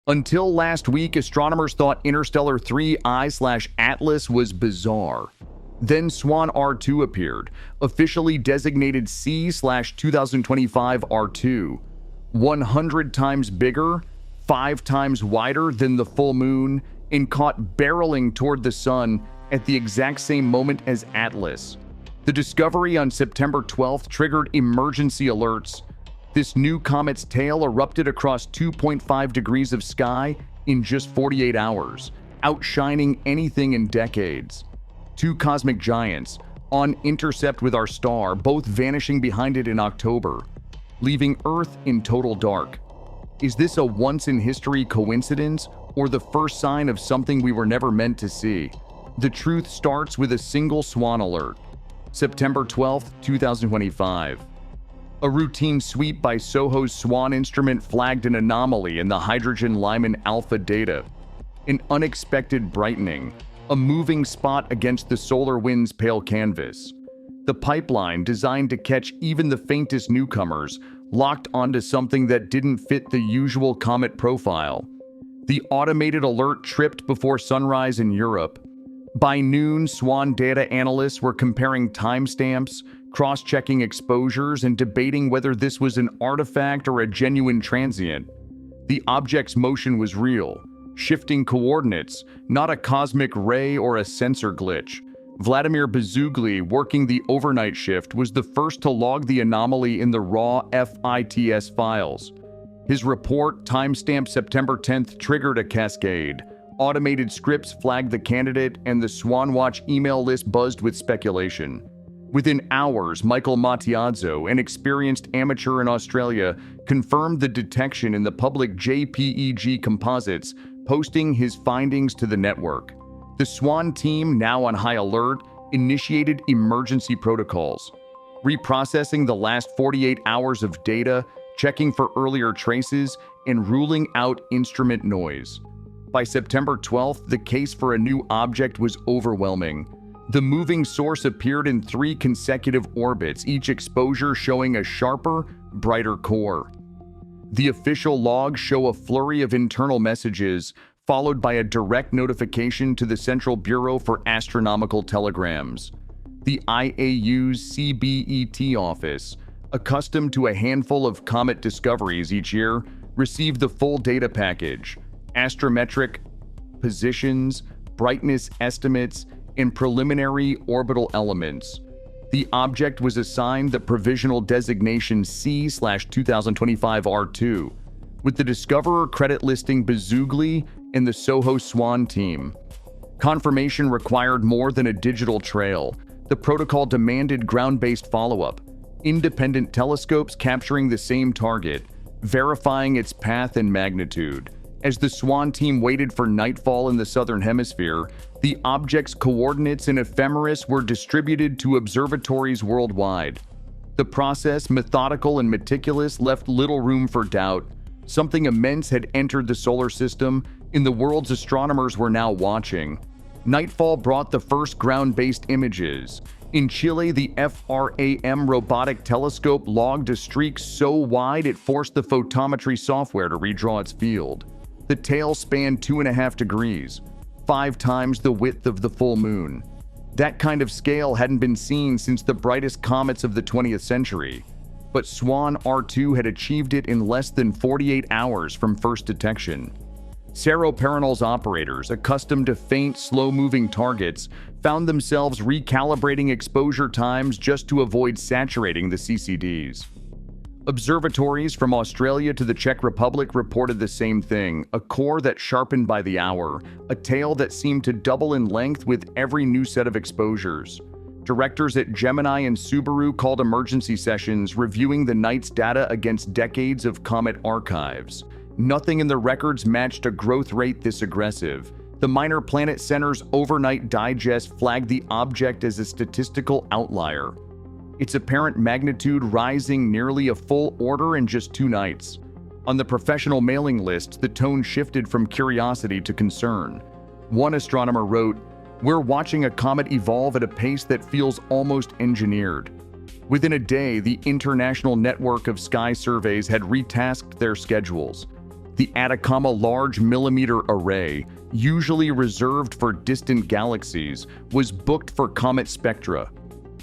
Until last week, astronomers thought Interstellar 3I/Atlas was bizarre. Then Swan R2 appeared, officially designated C/2025 R2, 100 times bigger, 5 times wider than the full moon, and caught barreling toward the sun at the exact same moment as Atlas. The discovery on September 12th triggered emergency alerts. This new comet's tail erupted across 2.5 degrees of sky in just 48 hours, outshining anything in decades. Two cosmic giants, on intercept with our star, both vanishing behind it in October, leaving Earth in total dark. Is this a once-in-history coincidence or the first sign of something we were never meant to see? The truth starts with a single Swan alert. September 12, 2025. A routine sweep by SOHO SWAN instrument flagged an anomaly in the hydrogen-Lyman alpha data. An unexpected brightening, a moving spot against the solar wind's pale canvas. The pipeline, designed to catch even the faintest newcomers, locked onto something that didn't fit the usual comet profile. The automated alert tripped before sunrise in Europe. By noon, SWAN data analysts were comparing timestamps, cross-checking exposures, and debating whether this was an artifact or a genuine transient. The object's motion was real, shifting coordinates, not a cosmic ray or a sensor glitch. Vladimir Bezugli, working the overnight shift, was the first to log the anomaly in the raw FITS files. His report, timestamped September 10th, triggered a cascade. Automated scripts flagged the candidate, and the Swan Watch email list buzzed with speculation. Within hours, Michael Matiazzo, an experienced amateur in Australia, confirmed the detection in the public JPEG composites, posting his findings to the network. The Swan team, now on high alert, initiated emergency protocols, reprocessing the last 48 hours of data, checking for earlier traces, and ruling out instrument noise. By September 12th, the case for a new object was overwhelming. The moving source appeared in 3 consecutive orbits, each exposure showing a sharper, brighter core. The official logs show a flurry of internal messages, followed by a direct notification to the Central Bureau for Astronomical Telegrams. The IAU's CBET office, accustomed to a handful of comet discoveries each year, received the full data package: astrometric positions, brightness estimates, and preliminary orbital elements. The object was assigned the provisional designation C/2025 R2, with the discoverer credit listing Bezugli and the SOHO SWAN team. Confirmation required more than a digital trail. The protocol demanded ground-based follow-up, independent telescopes capturing the same target, verifying its path and magnitude. As the SWAN team waited for nightfall in the southern hemisphere, the object's coordinates and ephemeris were distributed to observatories worldwide. The process, methodical and meticulous, left little room for doubt. Something immense had entered the solar system, and the world's astronomers were now watching. Nightfall brought the first ground-based images. In Chile, the FRAM robotic telescope logged a streak so wide it forced the photometry software to redraw its field. The tail spanned 2.5 degrees, 5 times the width of the full moon. That kind of scale hadn't been seen since the brightest comets of the 20th century. But Swan R2 had achieved it in less than 48 hours from first detection. Cerro Perenal's operators, accustomed to faint, slow-moving targets, found themselves recalibrating exposure times just to avoid saturating the CCDs. Observatories from Australia to the Czech Republic reported the same thing: a core that sharpened by the hour, a tail that seemed to double in length with every new set of exposures. Directors at Gemini and Subaru called emergency sessions, reviewing the night's data against decades of comet archives. Nothing in the records matched a growth rate this aggressive. The Minor Planet Center's overnight digest flagged the object as a statistical outlier, its apparent magnitude rising nearly a full order in just 2 nights. On the professional mailing list, the tone shifted from curiosity to concern. One astronomer wrote, "We're watching a comet evolve at a pace that feels almost engineered." Within a day, the International Network of Sky Surveys had retasked their schedules. The Atacama Large Millimeter Array, usually reserved for distant galaxies, was booked for comet spectra.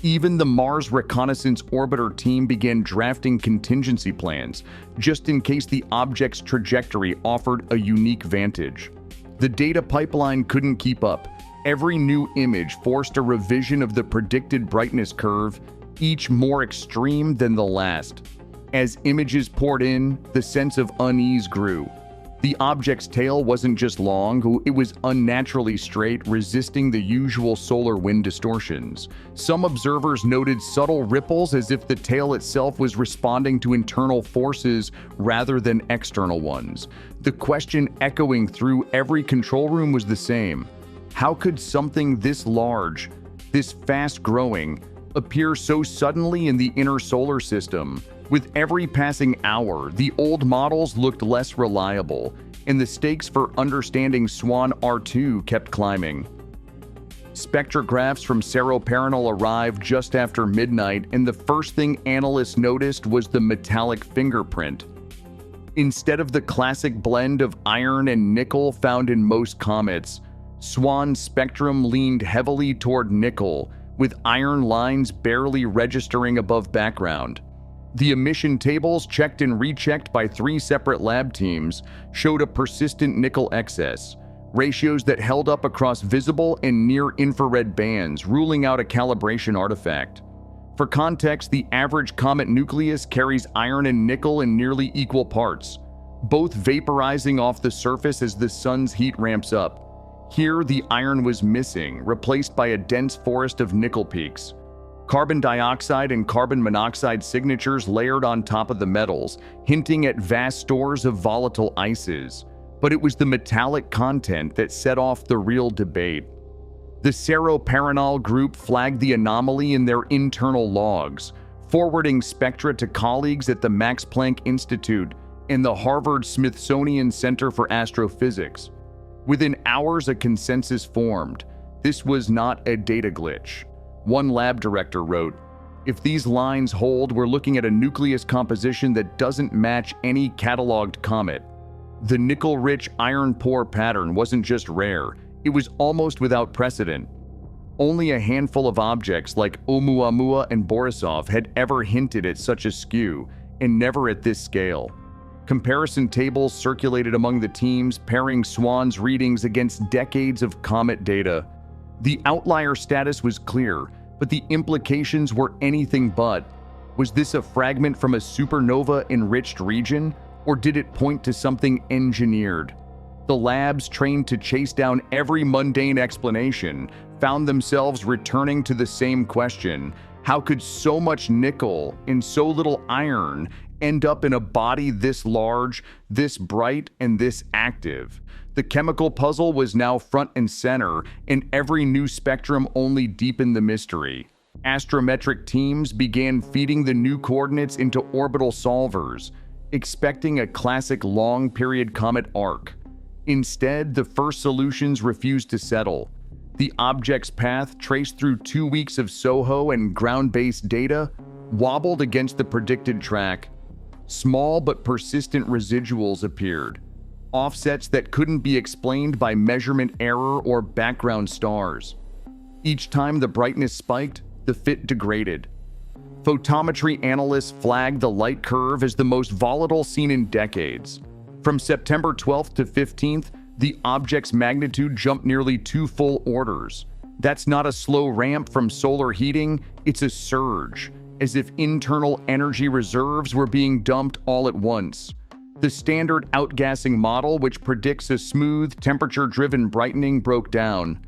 Even the Mars Reconnaissance Orbiter team began drafting contingency plans, just in case the object's trajectory offered a unique vantage. The data pipeline couldn't keep up. Every new image forced a revision of the predicted brightness curve, each more extreme than the last. As images poured in, the sense of unease grew. The object's tail wasn't just long, it was unnaturally straight, resisting the usual solar wind distortions. Some observers noted subtle ripples as if the tail itself was responding to internal forces rather than external ones. The question echoing through every control room was the same. How could something this large, this fast-growing, appear so suddenly in the inner solar system? With every passing hour, the old models looked less reliable, and the stakes for understanding Swan R2 kept climbing. Spectrographs from SOHO SWAN arrived just after midnight, and the first thing analysts noticed was the metallic fingerprint. Instead of the classic blend of iron and nickel found in most comets, Swan's spectrum leaned heavily toward nickel, with iron lines barely registering above background. The emission tables, checked and rechecked by 3 separate lab teams, showed a persistent nickel excess, ratios that held up across visible and near-infrared bands, ruling out a calibration artifact. For context, the average comet nucleus carries iron and nickel in nearly equal parts, both vaporizing off the surface as the sun's heat ramps up. Here, the iron was missing, replaced by a dense forest of nickel peaks. Carbon dioxide and carbon monoxide signatures layered on top of the metals, hinting at vast stores of volatile ices. But it was the metallic content that set off the real debate. The SOHO SWAN group flagged the anomaly in their internal logs, forwarding spectra to colleagues at the Max Planck Institute and the Harvard-Smithsonian Center for Astrophysics. Within hours, a consensus formed. This was not a data glitch. One lab director wrote, "If these lines hold, we're looking at a nucleus composition that doesn't match any cataloged comet." The nickel-rich iron pore pattern wasn't just rare, it was almost without precedent. Only a handful of objects like Oumuamua and Borisov had ever hinted at such a skew, and never at this scale. Comparison tables circulated among the teams, pairing Swan's readings against decades of comet data. The outlier status was clear, but the implications were anything but. Was this a fragment from a supernova-enriched region, or did it point to something engineered? The labs, trained to chase down every mundane explanation, found themselves returning to the same question: how could so much nickel and so little iron end up in a body this large, this bright, and this active? The chemical puzzle was now front and center, and every new spectrum only deepened the mystery. Astrometric teams began feeding the new coordinates into orbital solvers, expecting a classic long-period comet arc. Instead, the first solutions refused to settle. The object's path, traced through 2 weeks of SOHO and ground-based data, wobbled against the predicted track. Small but persistent residuals appeared, offsets that couldn't be explained by measurement error or background stars. Each time the brightness spiked, the fit degraded. Photometry analysts flagged the light curve as the most volatile seen in decades. From September 12th to 15th, the object's magnitude jumped nearly 2 full orders. That's not a slow ramp from solar heating, it's a surge, as if internal energy reserves were being dumped all at once. The standard outgassing model, which predicts a smooth, temperature-driven brightening, broke down.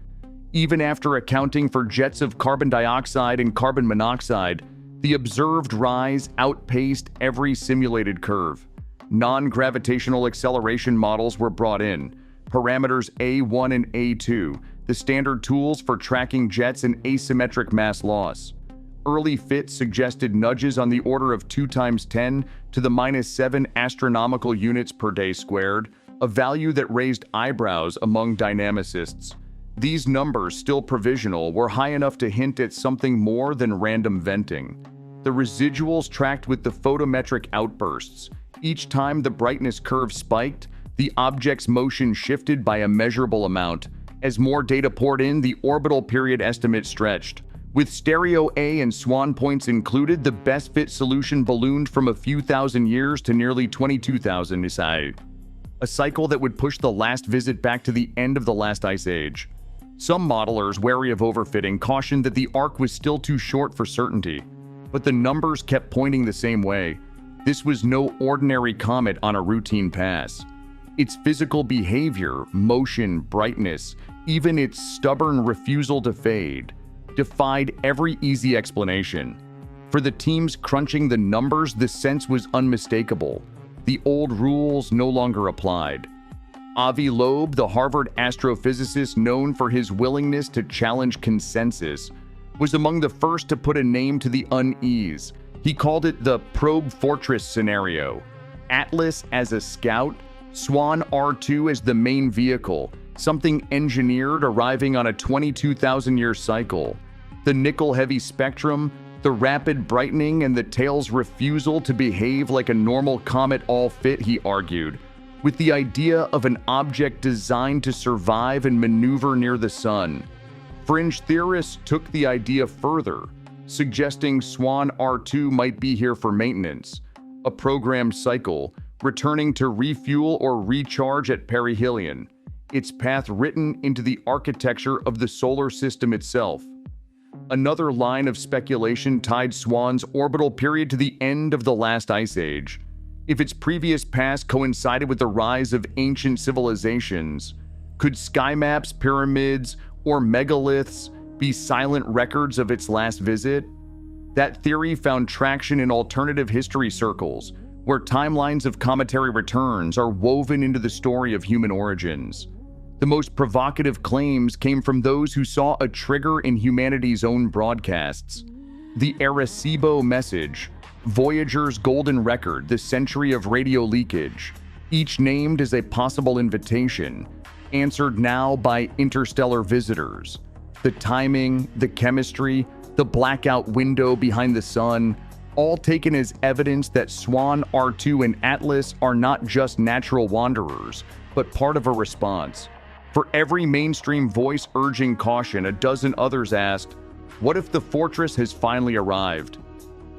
Even after accounting for jets of carbon dioxide and carbon monoxide, the observed rise outpaced every simulated curve. Non-gravitational acceleration models were brought in, parameters A1 and A2, the standard tools for tracking jets and asymmetric mass loss. Early fits suggested nudges on the order of 2 × 10 to the -7 astronomical units per day squared, a value that raised eyebrows among dynamicists. These numbers, still provisional, were high enough to hint at something more than random venting. The residuals tracked with the photometric outbursts. Each time the brightness curve spiked, The object's motion shifted by a measurable amount. As more data poured in, the orbital period estimate stretched. With stereo A and SWAN points included, the best fit solution ballooned from a few thousand years to nearly 22,000 SI. A cycle that would push the last visit back to the end of the last ice age. Some modelers, wary of overfitting, cautioned that the arc was still too short for certainty. But the numbers kept pointing the same way. This was no ordinary comet on a routine pass. Its physical behavior, motion, brightness, even its stubborn refusal to fade, defied every easy explanation. For the teams crunching the numbers, the sense was unmistakable. The old rules no longer applied. Avi Loeb, the Harvard astrophysicist known for his willingness to challenge consensus, was among the first to put a name to the unease. He called it the probe fortress scenario. Atlas as a scout, Swan R2 as the main vehicle, something engineered arriving on a 22,000-year cycle. The nickel-heavy spectrum, the rapid brightening, and the tail's refusal to behave like a normal comet all fit, he argued, with the idea of an object designed to survive and maneuver near the sun. Fringe theorists took the idea further, suggesting Swan R2 might be here for maintenance, a programmed cycle, returning to refuel or recharge at perihelion, its path written into the architecture of the solar system itself. Another line of speculation tied Swan's orbital period to the end of the last ice age. If its previous past coincided with the rise of ancient civilizations, could sky maps, pyramids, or megaliths be silent records of its last visit? That theory found traction in alternative history circles, where timelines of cometary returns are woven into the story of human origins. The most provocative claims came from those who saw a trigger in humanity's own broadcasts. The Arecibo message, Voyager's golden record, the century of radio leakage, each named as a possible invitation, answered now by interstellar visitors. The timing, the chemistry, the blackout window behind the sun, all taken as evidence that Swan R2 and Atlas are not just natural wanderers, but part of a response. For every mainstream voice urging caution, a dozen others asked, what if the fortress has finally arrived?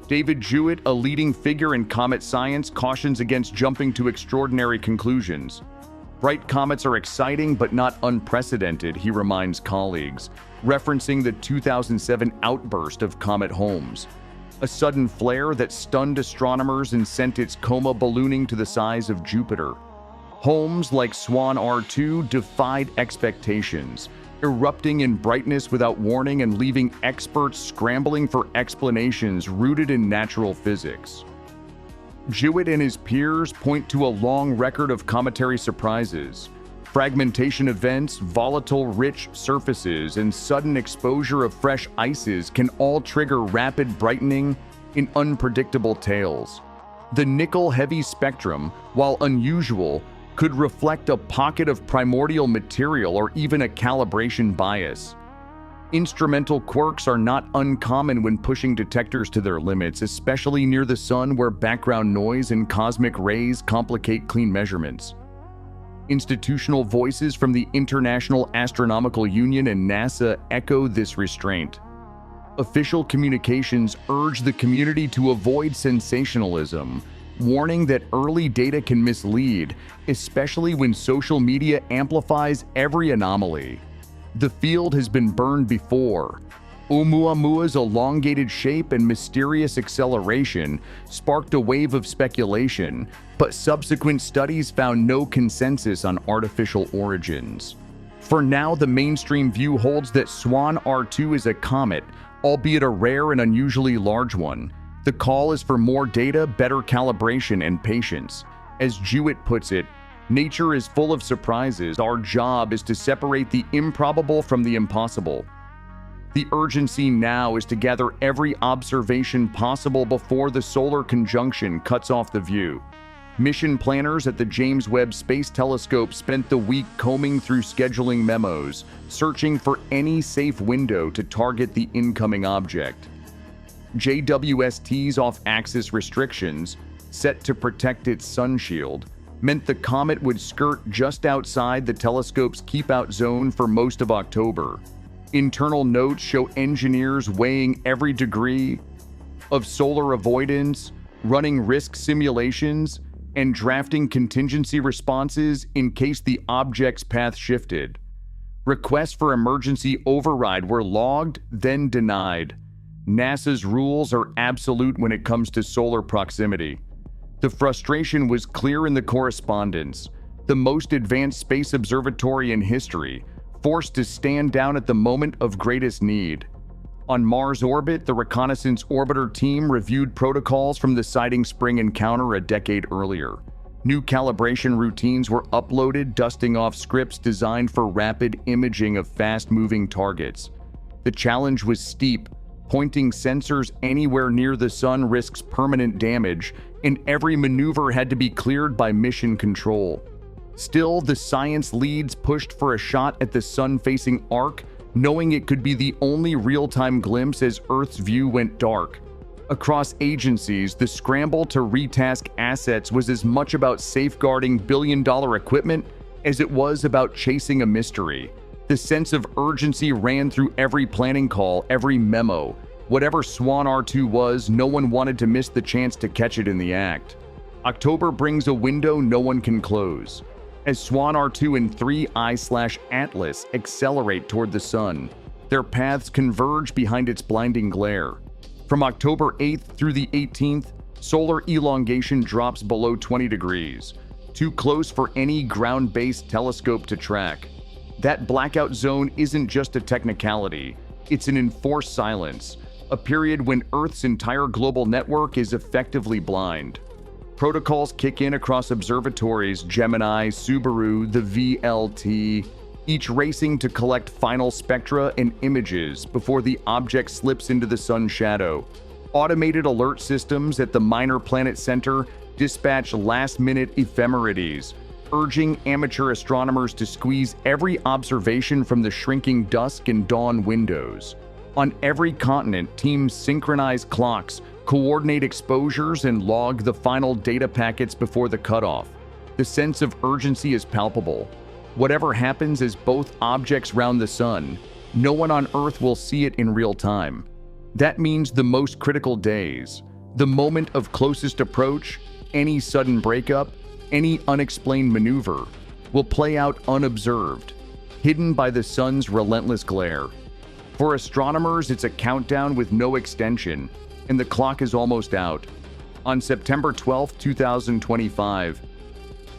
David Jewett, a leading figure in comet science, cautions against jumping to extraordinary conclusions. Bright comets are exciting but not unprecedented, he reminds colleagues, referencing the 2007 outburst of Comet Holmes, a sudden flare that stunned astronomers and sent its coma ballooning to the size of Jupiter. Holmes, like Swan R2, defied expectations, erupting in brightness without warning and leaving experts scrambling for explanations rooted in natural physics. Jewett and his peers point to a long record of cometary surprises. Fragmentation events, volatile rich surfaces, and sudden exposure of fresh ices can all trigger rapid brightening in unpredictable tails. The nickel-heavy spectrum, while unusual, could reflect a pocket of primordial material or even a calibration bias. Instrumental quirks are not uncommon when pushing detectors to their limits, especially near the sun where background noise and cosmic rays complicate clean measurements. Institutional voices from the International Astronomical Union and NASA echo this restraint. Official communications urge the community to avoid sensationalism, warning that early data can mislead, especially when social media amplifies every anomaly. The field has been burned before. Oumuamua's elongated shape and mysterious acceleration sparked a wave of speculation, but subsequent studies found no consensus on artificial origins. For now, the mainstream view holds that Swan R2 is a comet, albeit a rare and unusually large one. The call is for more data, better calibration, and patience. As Jewett puts it, nature is full of surprises. Our job is to separate the improbable from the impossible. The urgency now is to gather every observation possible before the solar conjunction cuts off the view. Mission planners at the James Webb Space Telescope spent the week combing through scheduling memos, searching for any safe window to target the incoming object. JWST's off-axis restrictions, set to protect its sun shield, meant the comet would skirt just outside the telescope's keep-out zone for most of October. Internal notes show engineers weighing every degree of solar avoidance, running risk simulations, and drafting contingency responses in case the object's path shifted. Requests for emergency override were logged, then denied. NASA's rules are absolute when it comes to solar proximity. The frustration was clear in the correspondence. The most advanced space observatory in history, forced to stand down at the moment of greatest need. On Mars orbit, the reconnaissance orbiter team reviewed protocols from the Siding Spring encounter a decade earlier. New calibration routines were uploaded, dusting off scripts designed for rapid imaging of fast-moving targets. The challenge was steep. Pointing sensors anywhere near the sun risks permanent damage, and every maneuver had to be cleared by mission control. Still, the science leads pushed for a shot at the sun-facing arc, knowing it could be the only real-time glimpse as Earth's view went dark. Across agencies, the scramble to retask assets was as much about safeguarding billion-dollar equipment as it was about chasing a mystery. The sense of urgency ran through every planning call, every memo. Whatever Swan R2 was, no one wanted to miss the chance to catch it in the act. October brings a window no one can close. As Swan R2 and 3I/Atlas accelerate toward the sun, their paths converge behind its blinding glare. From October 8th through the 18th, solar elongation drops below 20 degrees, too close for any ground-based telescope to track. That blackout zone isn't just a technicality, it's an enforced silence, a period when Earth's entire global network is effectively blind. Protocols kick in across observatories, Gemini, Subaru, the VLT, each racing to collect final spectra and images before the object slips into the sun's shadow. Automated alert systems at the Minor Planet Center dispatch last-minute ephemerides, urging amateur astronomers to squeeze every observation from the shrinking dusk and dawn windows. On every continent, teams synchronize clocks, coordinate exposures, and log the final data packets before the cutoff. The sense of urgency is palpable. Whatever happens as both objects round the sun, no one on Earth will see it in real time. That means the most critical days, the moment of closest approach, any sudden breakup, any unexplained maneuver, will play out unobserved, hidden by the sun's relentless glare. For astronomers, it's a countdown with no extension, and the clock is almost out. On September 12, 2025,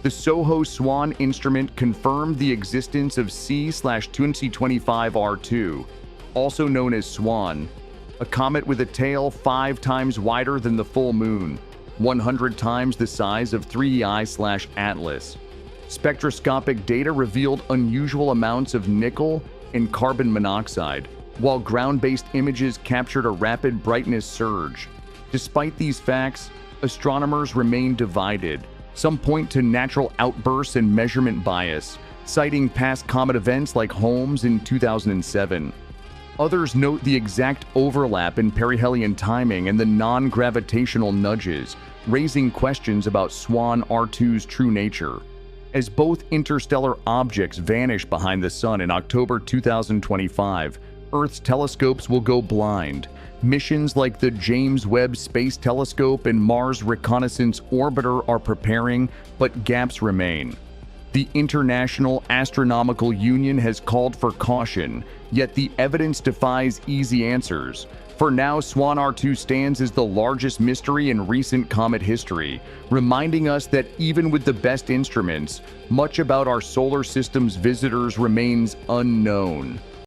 the SOHO SWAN instrument confirmed the existence of C/2025R2, also known as SWAN, a comet with a tail 5 times wider than the full moon, 100 times the size of 3I/Atlas. Spectroscopic data revealed unusual amounts of nickel and carbon monoxide, while ground-based images captured a rapid brightness surge. Despite these facts, astronomers remain divided. Some point to natural outbursts and measurement bias, citing past comet events like Holmes in 2007. Others note the exact overlap in perihelion timing and the non-gravitational nudges, raising questions about Swan R2's true nature. As both interstellar objects vanish behind the sun in October 2025, Earth's telescopes will go blind. Missions like the James Webb Space Telescope and Mars Reconnaissance Orbiter are preparing, but gaps remain. The International Astronomical Union has called for caution, yet the evidence defies easy answers. For now, Swan R2 stands as the largest mystery in recent comet history, reminding us that even with the best instruments, much about our solar system's visitors remains unknown.